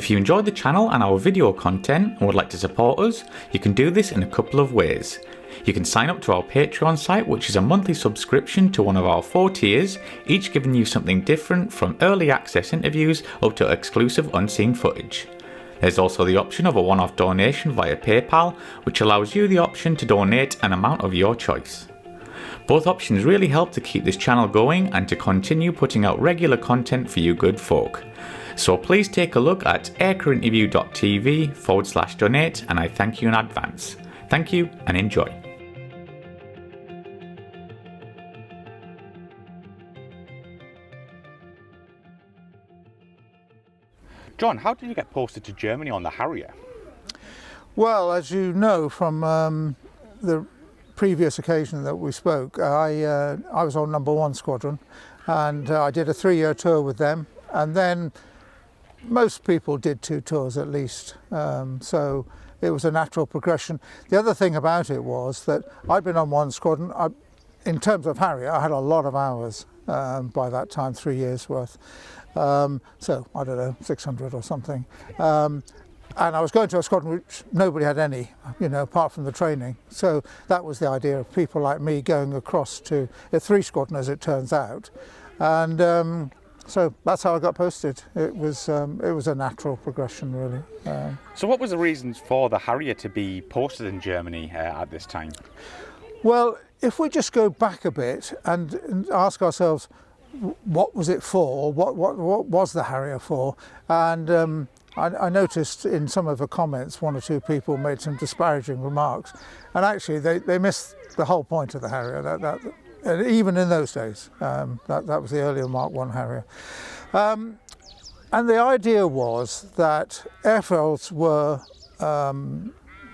If you enjoyed the channel and our video content and would like to support us, you can do this in a couple of ways. You can sign up to our Patreon site, which is a monthly subscription to one of our 4 tiers, each giving you something different from early access interviews up to exclusive unseen footage. There's also the option of a one-off donation via PayPal, which allows you the option to donate an amount of your choice. Both options really help to keep this channel going and to continue putting out regular content for you good folk. So please take a look at aircrewinterview.tv/donate, and I thank you in advance. Thank you and enjoy. John, how did you get posted to Germany on the Harrier? Well, as you know from the previous occasion that we spoke, I was on number 1 squadron, and I did a 3-year tour with them, and then most people did 2 tours at least, so it was a natural progression. The other thing about it was that I'd been on 1 squadron. In terms of Harrier, I had a lot of hours by that time, 3 years worth. So I don't know, 600 or something. And I was going to a squadron which nobody had any, apart from the training. So that was the idea of people like me going across to a 3 squadron, as it turns out. And so that's how I got posted. It was a natural progression, really. So what was the reasons for the Harrier to be posted in Germany at this time? Well, if we just go back a bit and ask ourselves, what was it for? What was the Harrier for? And I noticed in some of the comments 1 or 2 people made some disparaging remarks, and actually they missed the whole point of the Harrier. That even in those days, that was the earlier Mark I Harrier. And the idea was that airfields were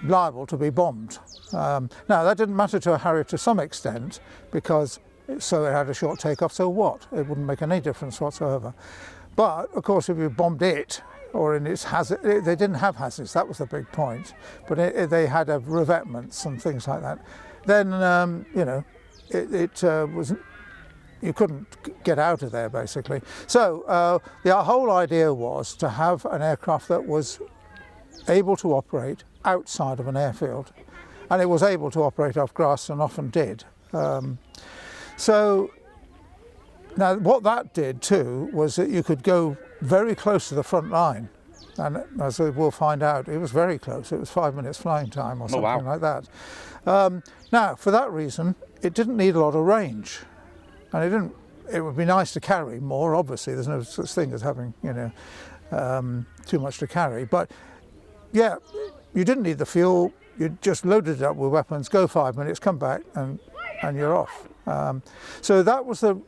liable to be bombed. Now that didn't matter to a Harrier to some extent, because so it had a short takeoff, so what? It wouldn't make any difference whatsoever. But of course, if you bombed it, or in its hazard, they didn't have hazards, that was the big point, but they had revetments and things like that. Then, it was, you couldn't get out of there basically. So the whole idea was to have an aircraft that was able to operate outside of an airfield, and it was able to operate off grass and often did. So now what that did too was that you could go very close to the front line, and as we'll find out, it was very close. It was 5 minutes flying time or something like that. Now for that reason it didn't need a lot of range, and it would be nice to carry more. Obviously there's no such thing as having too much to carry, but yeah, you didn't need the fuel. You just loaded it up with weapons, go 5 minutes, come back, and you're off. So that was the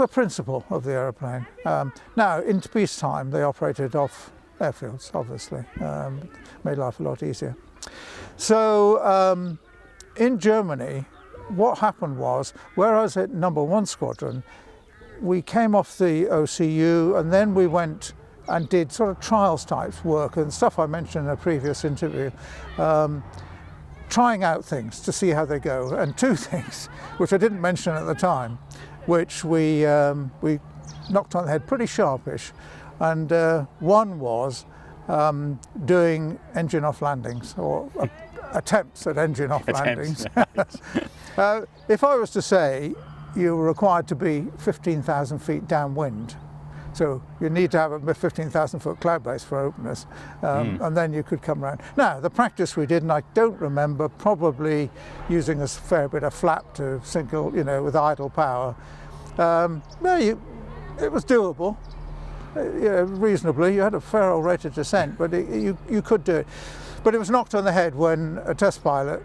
principle of the aeroplane. Now, into peacetime, they operated off airfields, obviously. Made life a lot easier. So in Germany, what happened was, whereas at number 1 squadron, we came off the OCU, and then we went and did sort of trials type work and stuff I mentioned in a previous interview, trying out things to see how they go. And 2 things, which I didn't mention at the time, which we knocked on the head pretty sharpish. And one was doing engine off landings, or attempts at engine off landings. If I was to say you were required to be 15,000 feet downwind, so you need to have a 15,000-foot cloud base for openness, and then you could come around. Now, the practice we did, and I don't remember, probably using a fair bit of flap to single, with idle power. It was doable, reasonably. You had a fair old rate of descent, but you could do it. But it was knocked on the head when a test pilot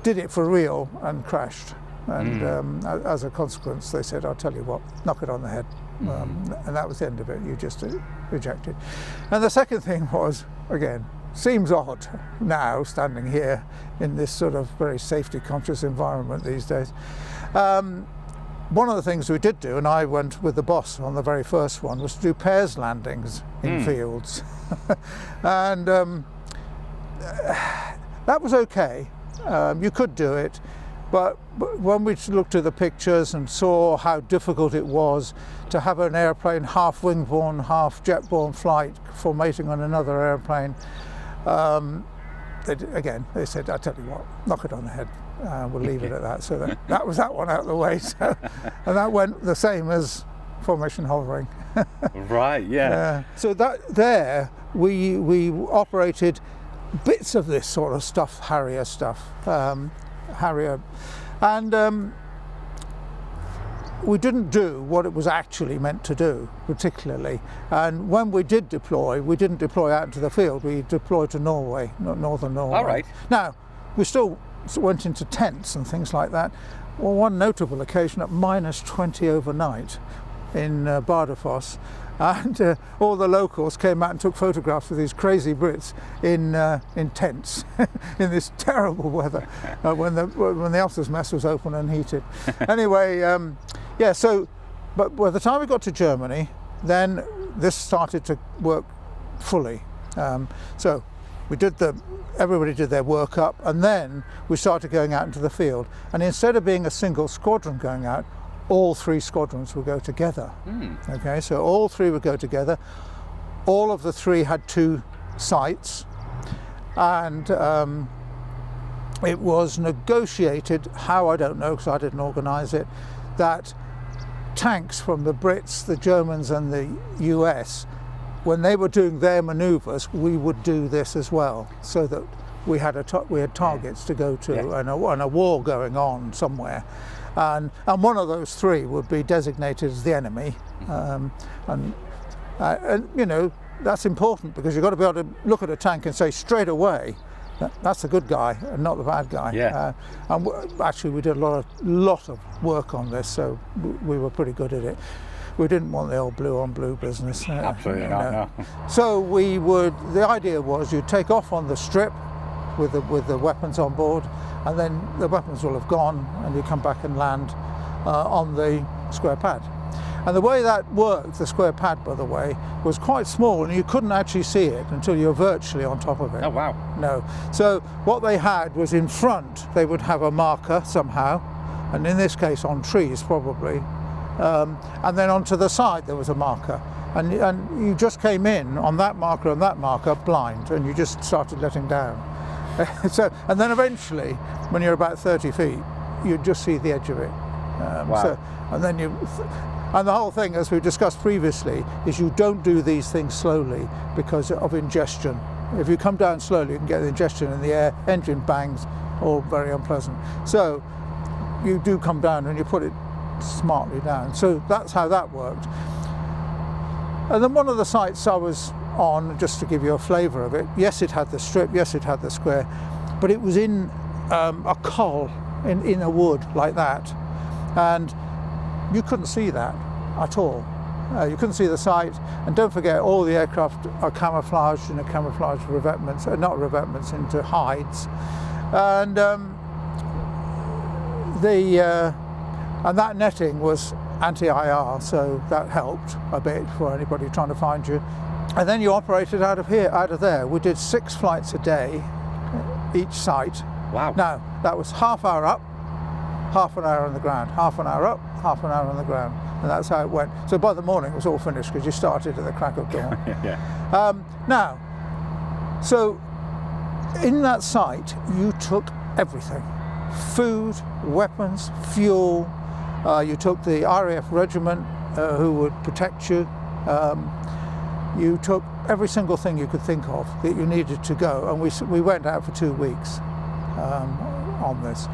did it for real and crashed. And as a consequence, they said, I'll tell you what, knock it on the head. And that was the end of it. You just rejected. And the second thing was, again, seems odd now standing here in this sort of very safety conscious environment these days. One of the things we did do, and I went with the boss on the very first one, was to do pairs landings in fields. And that was okay. You could do it, But when we looked at the pictures and saw how difficult it was to have an airplane half wing-borne, half jet-borne flight formating on another airplane, they said, "I tell you what, knock it on the head. We'll leave it at that." So that was that one out of the way. So, and that went the same as formation hovering. Right. Yeah. So that we operated bits of this sort of stuff, Harrier stuff, Harrier, and we didn't do what it was actually meant to do particularly. And when we did deploy, we didn't deploy out into the field. We deployed to Norway, northern Norway. All right. Now we still went into tents and things like that. Well, one notable occasion at -20 overnight in Bardufoss, and all the locals came out and took photographs of these crazy Brits in tents in this terrible weather when the officers' mess was open and heated. Anyway, yeah. So, but by the time we got to Germany, then this started to work fully. So everybody did their work up, and then we started going out into the field. And instead of being a single squadron going out, all 3 squadrons would go together. Okay, so all 3 would go together. All of the 3 had 2 sites, and it was negotiated, how I don't know because I didn't organise it, that tanks from the Brits, the Germans and the US, when they were doing their manoeuvres, we would do this as well, so that we had targets to go to, and a war going on somewhere. And one of those 3 would be designated as the enemy, and you know, that's important, because you've got to be able to look at a tank and say straight away, that's the good guy and not the bad guy. Yeah. And actually we did a lot of work on this, so we were pretty good at it. We didn't want the old blue on blue business. Absolutely not. No. So the idea was you'd take off on the strip with the weapons on board, and then the weapons will have gone, and you come back and land on the square pad. And the way that worked, the square pad, by the way, was quite small, and you couldn't actually see it until you were virtually on top of it. Oh, wow. No. So what they had was, in front, they would have a marker somehow, and in this case on trees probably, and then onto the side there was a marker. And you just came in on that marker and that marker blind, and you just started letting down. So, and then eventually, when you're about 30 feet, you just see the edge of it. Wow. So, and then and the whole thing, as we discussed previously, is you don't do these things slowly because of ingestion. If you come down slowly, you can get the ingestion in the air, engine bangs, all very unpleasant. So you do come down and you put it smartly down. So that's how that worked. And then one of the sites I was on, just to give you a flavour of it, yes, it had the strip, yes, it had the square, but it was in a col in a wood like that, and you couldn't see that at all. You couldn't see the site, and don't forget, all the aircraft are camouflaged in a camouflage revetments, not revetments, into hides, and and that netting was anti-IR, so that helped a bit for anybody trying to find you. And then you operated out of there. We did 6 flights a day, each site. Wow. Now, that was half hour up, half an hour on the ground, half an hour up, half an hour on the ground. And that's how it went. So by the morning it was all finished, because you started at the crack of dawn. Yeah. Now, so in that site, you took everything. Food, weapons, fuel. You took the RAF regiment who would protect you. You took every single thing you could think of that you needed to go, and we went out for 2 weeks on this.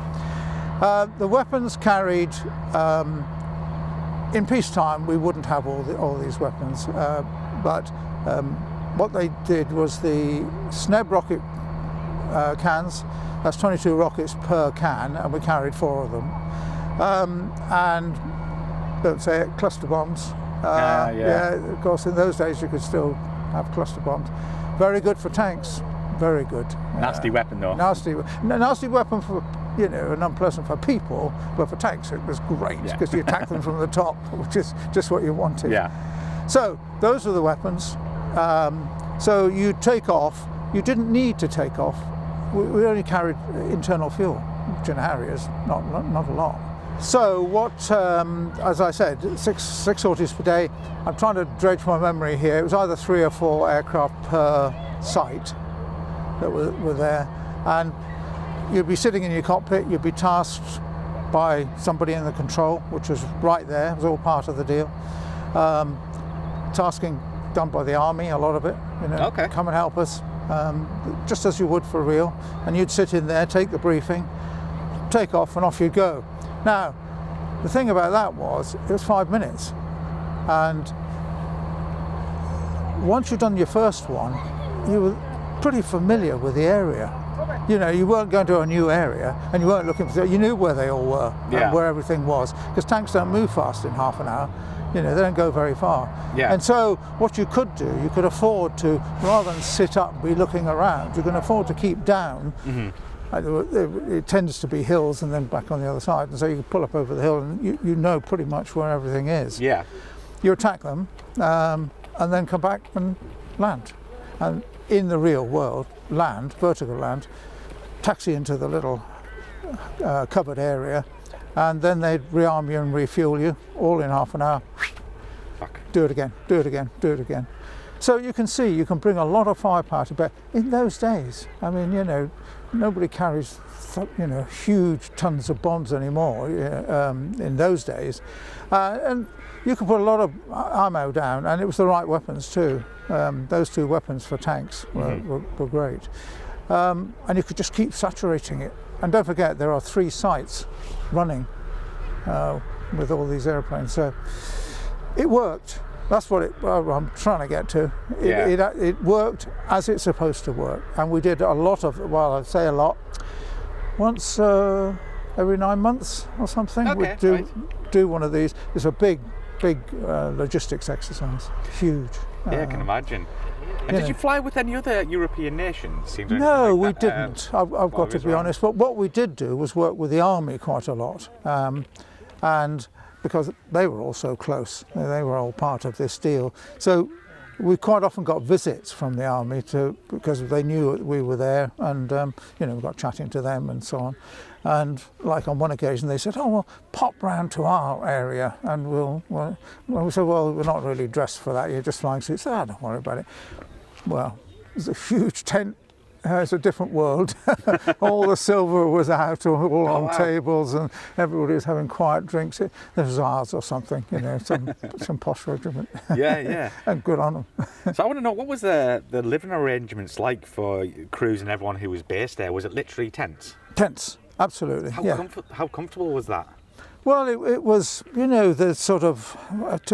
The weapons carried, in peacetime we wouldn't have all these weapons, but what they did was the SNEB rocket cans, that's 22 rockets per can, and we carried 4 of them. And don't say it, cluster bombs. Yeah, of course, in those days you could still have cluster bombs. Very good for tanks, very good. Nasty weapon though. Nasty weapon for, you know, and unpleasant for people, but for tanks it was great, because you attack them from the top, which is just what you wanted. Yeah. So those are the weapons. So you take off. You didn't need to take off. We only carried internal fuel. Harriers, not a lot. So what, as I said, six sorties per day. I'm trying to dredge my memory here. It was either 3 or 4 aircraft per site that were there, and you'd be sitting in your cockpit. You'd be tasked by somebody in the control, which was right there. It was all part of the deal. Tasking done by the army, a lot of it. Okay. Come and help us, just as you would for real. And you'd sit in there, take the briefing, take off, and off you'd go. Now, the thing about that was, it was 5 minutes, and once you'd done your first one, you were pretty familiar with the area. You weren't going to a new area, and you weren't looking for. You knew where they all were and where everything was, because tanks don't move fast in half an hour. They don't go very far. Yeah. And so, what you could do, you could afford to, rather than sit up and be looking around, you can afford to keep down. Mm-hmm. It tends to be hills and then back on the other side, and so you can pull up over the hill and you know pretty much where everything is. Yeah. You attack them and then come back and land. And in the real world, vertical land, taxi into the little covered area, and then they'd rearm you and refuel you, all in half an hour. Fuck. Do it again, do it again, do it again. So you can see, you can bring a lot of firepower to bear. In those days, I mean, nobody carries, huge tons of bombs anymore in those days. And you could put a lot of ammo down, and it was the right weapons too. Those 2 weapons for tanks were great. And you could just keep saturating it. And don't forget, there are 3 sites running with all these airplanes. So it worked. That's what I'm trying to get to. It worked as it's supposed to work. And we did a lot of, well, I'd say a lot, once every 9 months or something. Okay, we'd do one of these. It's a big logistics exercise, huge. Yeah, I can imagine. And did you fly with any other European nations? No, we didn't. I've got to be honest. But what we did do was work with the army quite a lot, and because they were all so close, they were all part of this deal. So we quite often got visits from the army because they knew we were there, and we got chatting to them and so on. And like on one occasion, they said, "Oh well, pop round to our area, and we said, well, we're not really dressed for that. You're just flying suits." "Ah, don't worry about it." Well, there's a huge tent. It's a different world. All the silver was out, all on tables, and everybody was having quiet drinks. There was ours or something, some posh regiment. Yeah. And good on them. So I want to know, what was the living arrangements like for crews and everyone who was based there? Was it literally tents? Tents, absolutely. How comfortable was that? Well, it was, the sort of,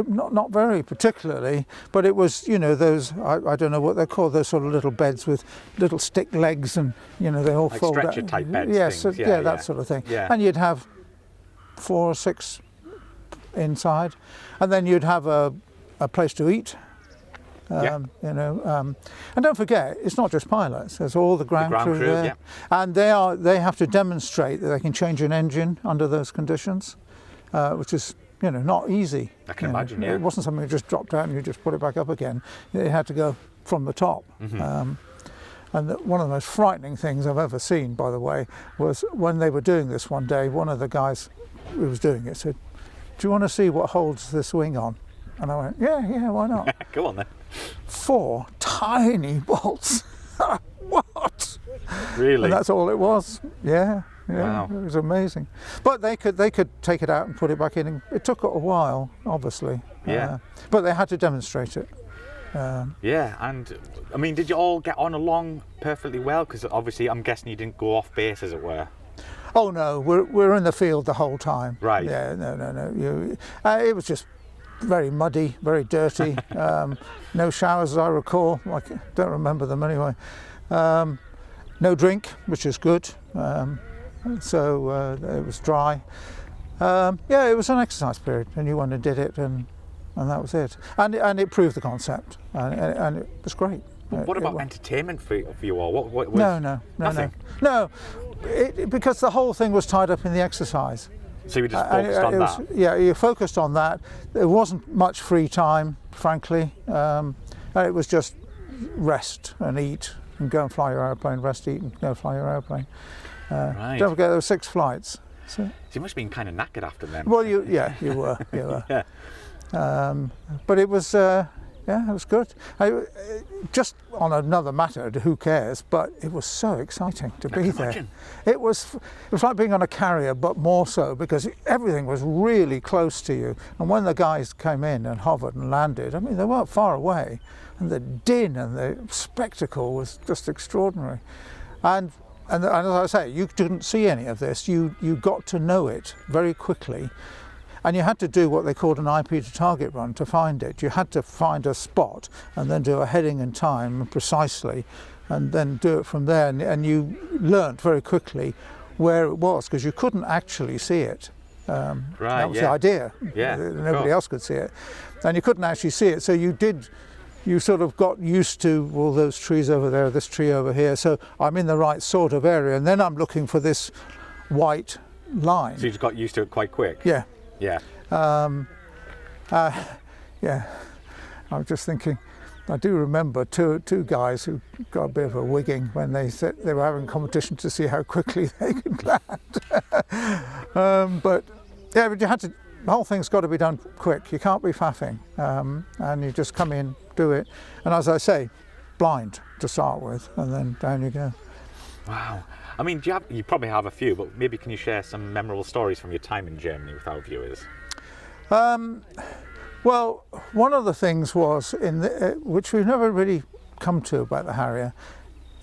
not very particularly, but it was, those, I don't know what they're called, those sort of little beds with little stick legs, and, they all like fold out. stretcher type beds. Yes, things. That sort of thing. Yeah. And you'd have 4 or 6 inside, and then you'd have a place to eat. And don't forget, it's not just pilots. There's all the ground crew there, and they have to demonstrate that they can change an engine under those conditions, which is not easy. I can imagine. It wasn't something that just dropped out and you just put it back up again. It had to go from the top. Mm-hmm. And one of the most frightening things I've ever seen, by the way, was when they were doing this one day. One of the guys who was doing it said, "Do you want to see what holds this wing on?" And I went, yeah, why not? Go on then. 4 tiny bolts. What? Really? And that's all it was. Yeah. Wow. It was amazing. But they could take it out and put it back in. And it took a while, obviously. Yeah. But they had to demonstrate it. Yeah, and I mean, did you all get on along perfectly well? Because obviously, I'm guessing you didn't go off base, as it were. Oh no, we're in the field the whole time. Right. Yeah. No. It was just very muddy, very dirty. No showers, as I recall. I don't remember them anyway. No drink, which is good. So it was dry. It was an exercise period, and you went and did it, and that was it. And it proved the concept, and it was great. What about entertainment for you all? What No. Nothing? No, because the whole thing was tied up in the exercise. So you just focused on that? Yeah, you focused on that. There wasn't much free time, frankly. It was just rest and eat and go and fly your airplane, rest, eat and go fly your airplane. Right. Don't forget there were 6 flights. So, you must have been kind of knackered after them. well, you were. Yeah. But it was, it was good. Just on another matter, who cares? But it was so exciting to be there. Imagine. It was like being on a carrier, but more so because everything was really close to you. And when the guys came in and hovered and landed, I mean, they weren't far away, and the din and the spectacle was just extraordinary. And as I say, you didn't see any of this. You got to know it very quickly. And you had to do what they called an IP to target run to find it. You had to find a spot and then do a heading and time precisely, and then do it from there. And you learnt very quickly where it was, because you couldn't actually see it. Right, that was the idea. Yeah, Nobody else could see it. And you couldn't actually see it, so you sort of got used to, well, those trees over there, this tree over here, so I'm in the right sort of area, and then I'm looking for this white line. So you just got used to it quite quick? Yeah. Yeah. Yeah. I was just thinking, I do remember two guys who got a bit of a wigging when they said they were having a competition to see how quickly they could land. But you had to, the whole thing's got to be done quick. You can't be faffing. And you just come in, do it. And as I say, blind to start with, and then down you go. Wow. I mean, you probably have a few, but maybe can you share some memorable stories from your time in Germany with our viewers? Well, one of the things was, which we've never really come to about the Harrier,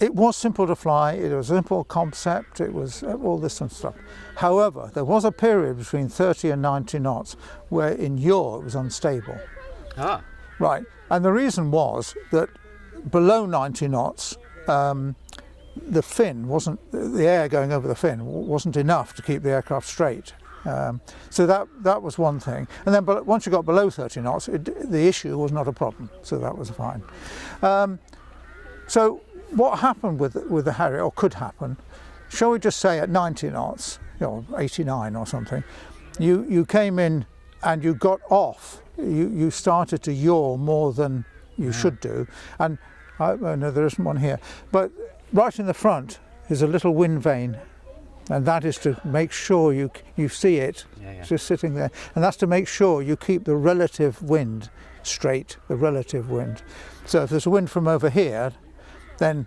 it was simple to fly, it was a simple concept, it was all this and stuff. However, there was a period between 30 and 90 knots where in yaw it was unstable. Ah. Right, and the reason was that below 90 knots, the fin wasn't, the air going over the fin wasn't enough to keep the aircraft straight. So that was one thing. And then once you got below 30 knots, the issue was not a problem, so that was fine. So what happened with the Harrier, or could happen, shall we just say at 90 knots, 89 or something, you came in and you got off, you started to yaw more than you should do. And no, there isn't one here, but right in the front is a little wind vane, and that is to make sure you see it, just sitting there, and that's to make sure you keep the relative wind straight, the relative wind. So if there's a wind from over here, then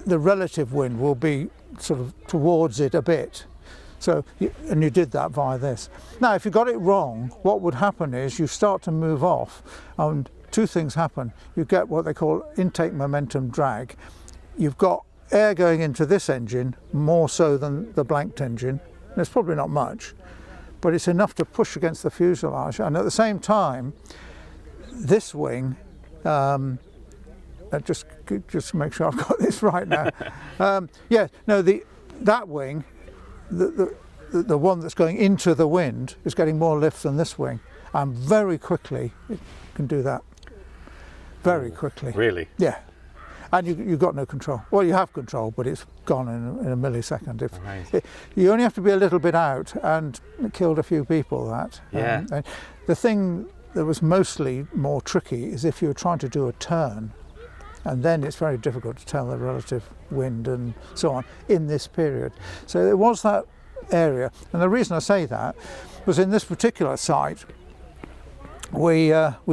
the relative wind will be sort of towards it a bit. So, and you did that via this. Now, if you got it wrong, what would happen is you start to move off, and two things happen. You get what they call intake momentum drag. You've got air going into this engine more so than the blanked engine. It's probably not much, but it's enough to push against the fuselage. And at the same time, this wing, just make sure I've got this right now. That wing, the one that's going into the wind, is getting more lift than this wing, and very quickly it can do that. Very quickly. Really? Yeah. And you've got no control. Well, you have control, but it's gone in a millisecond. You only have to be a little bit out, and it killed a few people, that. Yeah. And the thing that was mostly more tricky is if you're trying to do a turn, and then it's very difficult to tell the relative wind and so on in this period. So there was that area, and the reason I say that was in this particular site, we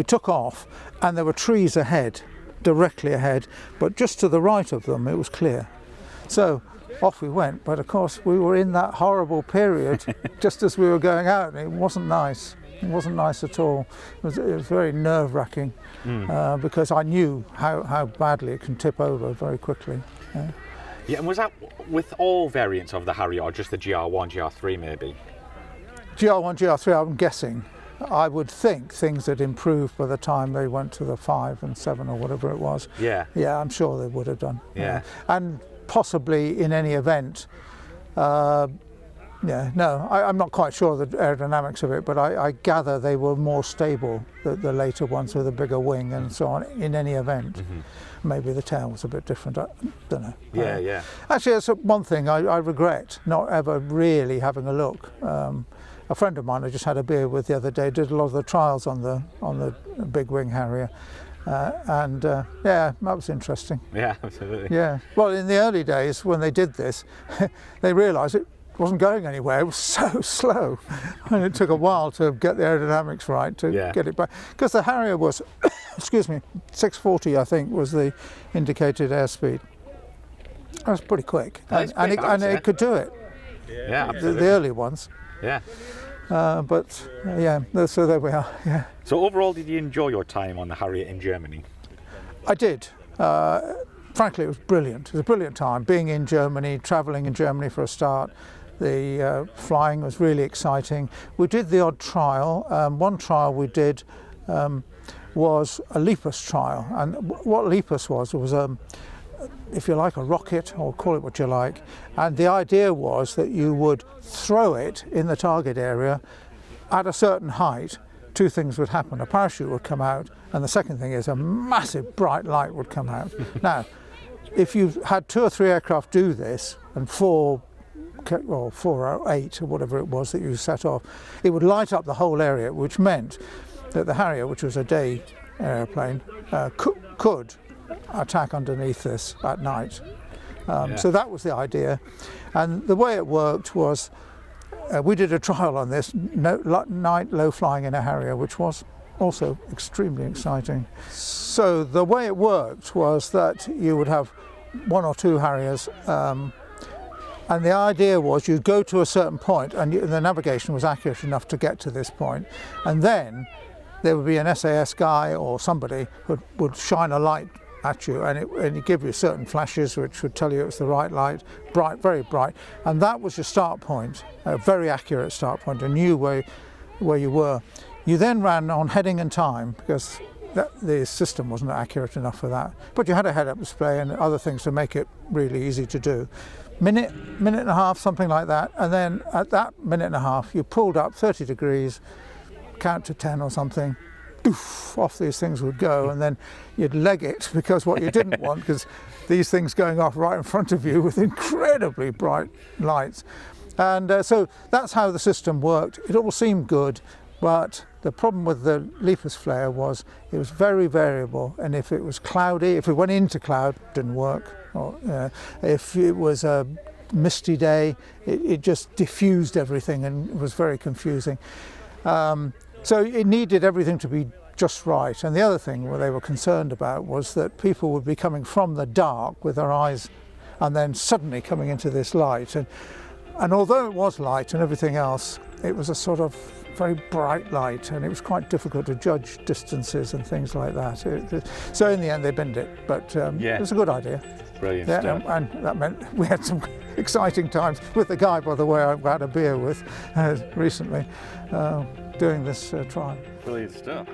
took off, and there were trees ahead, directly ahead, but just to the right of them it was clear. So off we went, but of course we were in that horrible period just as we were going out, and it wasn't nice. It wasn't nice at all. It was very nerve-wracking because I knew how badly it can tip over very quickly. Yeah, and was that with all variants of the Harrier, or just the GR1, GR3 maybe? GR1, GR3, I'm guessing. I would think things had improved by the time they went to the 5 and 7 or whatever it was. Yeah. Yeah, I'm sure they would have done. Yeah. And possibly in any event, I'm not quite sure of the aerodynamics of it, but I gather they were more stable, the later ones with a bigger wing and so on, in any event. Mm-hmm. Maybe the tail was a bit different, I don't know. Yeah. Actually, that's one thing I regret, not ever really having a look. A friend of mine I just had a beer with the other day did a lot of the trials on the big wing Harrier, Yeah, that was interesting. Yeah, absolutely. Yeah. Well, in the early days when they did this, they realised it wasn't going anywhere. It was so slow, and it took a while to get the aerodynamics right to get it back. Because the Harrier was, excuse me, 640, I think, was the indicated airspeed. That was pretty quick, and it could do it. Yeah, absolutely. The early ones. Yeah. Yeah, so there we are. Yeah. So overall, did you enjoy your time on the Harrier in Germany? I did. Frankly, it was brilliant. It was a brilliant time being in Germany, travelling in Germany for a start. The flying was really exciting. We did the odd trial. One trial we did was a Lepus trial, and what Lepus was if you like, a rocket, or call it what you like, and the idea was that you would throw it in the target area at a certain height. Two things would happen: a parachute would come out, and the second thing is a massive bright light would come out. Now, if you had 2 or 3 aircraft do this, and 4 or 8 or whatever it was that you set off, it would light up the whole area, which meant that the Harrier, which was a day airplane, could attack underneath this at night. So that was the idea, and the way it worked was we did a trial on this night low flying in a Harrier, which was also extremely exciting. So the way it worked was that you would have 1 or 2 Harriers, and the idea was you'd go to a certain point, and the navigation was accurate enough to get to this point, and then there would be an SAS guy or somebody who would shine a light at you, and it give you certain flashes which would tell you it was the right light, bright, very bright, and that was your start point, a very accurate start point, and knew where you were. You then ran on heading and time, because the system wasn't accurate enough for that, but you had a head-up display and other things to make it really easy to do. Minute and a half, something like that, and then at that minute and a half you pulled up 30 degrees, count to 10 or something, doof, off these things would go, and then you'd leg it, because what you didn't want, because these things going off right in front of you with incredibly bright lights. And so that's how the system worked. It all seemed good, but the problem with the Lepus flare was it was very variable, and if it was cloudy, if it went into cloud, it didn't work. Or if it was a misty day, it just diffused everything and it was very confusing. So it needed everything to be just right. And the other thing what they were concerned about was that people would be coming from the dark with their eyes and then suddenly coming into this light. And although it was light and everything else, it was a sort of very bright light, and it was quite difficult to judge distances and things like that. So in the end they binned it, but it was a good idea. Brilliant stuff. And that meant we had some exciting times with the guy, by the way, I had a beer with recently doing this trial. Brilliant stuff.